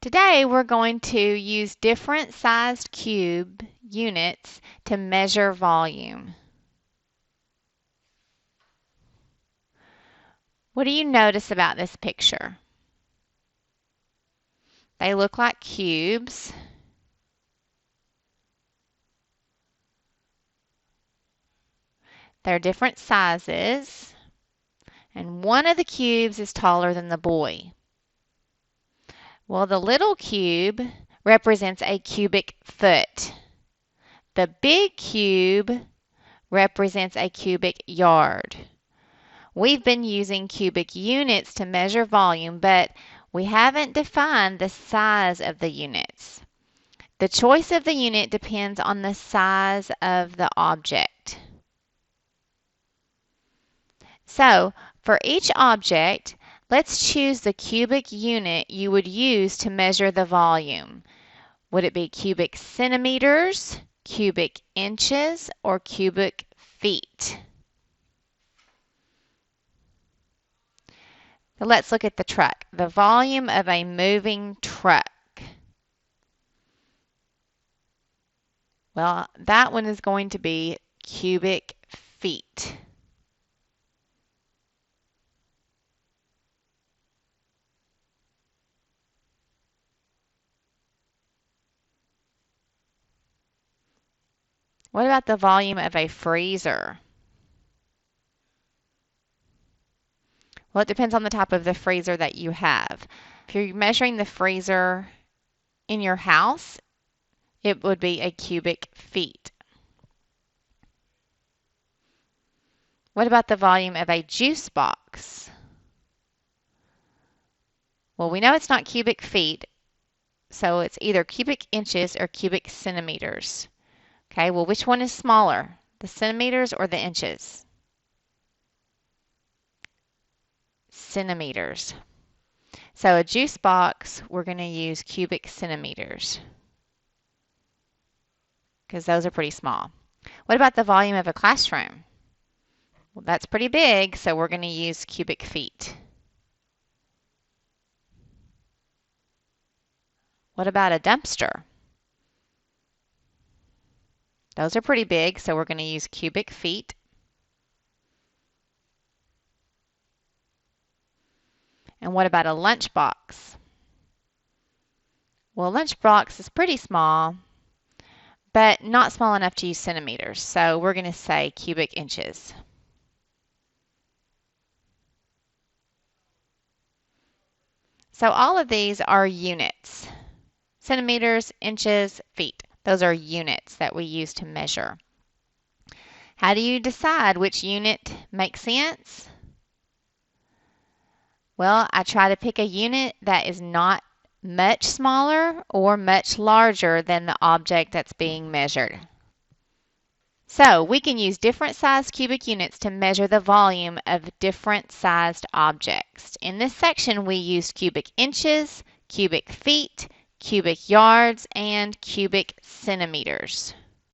Today we're going to use different sized cube units to measure volume. What do you notice about this picture? They look like cubes. They're different sizes, and one of the cubes is taller than the boy. Well, the little cube represents a cubic foot. The big cube represents a cubic yard. We've been using cubic units to measure volume, but we haven't defined the size of the units. The choice of the unit depends on the size of the object. So, for each object, let's choose the cubic unit you would use to measure the volume. Would it be cubic centimeters, cubic inches, or cubic feet? So let's look at the truck. The volume of a moving truck. Well, that one is going to be cubic feet. What about the volume of a freezer? Well, it depends on the type of the freezer that you have. If you're measuring the freezer in your house, it would be a cubic feet. What about the volume of a juice box? Well, we know it's not cubic feet, so it's either cubic inches or cubic centimeters. Okay, well, which one is smaller, the centimeters or the inches? Centimeters. So a juice box, we're going to use cubic centimeters because those are pretty small. What about the volume of a classroom? Well, that's pretty big, so we're going to use cubic feet. What about a dumpster? Those are pretty big, so we're going to use cubic feet. And what about a lunchbox? Well, a lunchbox is pretty small, but not small enough to use centimeters, so we're going to say cubic inches. So all of these are units. Centimeters, inches, feet. Those are units that we use to measure. How do you decide which unit makes sense? Well, I try to pick a unit that is not much smaller or much larger than the object that's being measured. So we can use different sized cubic units to measure the volume of different sized objects. In this section, we use cubic inches, cubic feet, cubic yards, and cubic centimeters.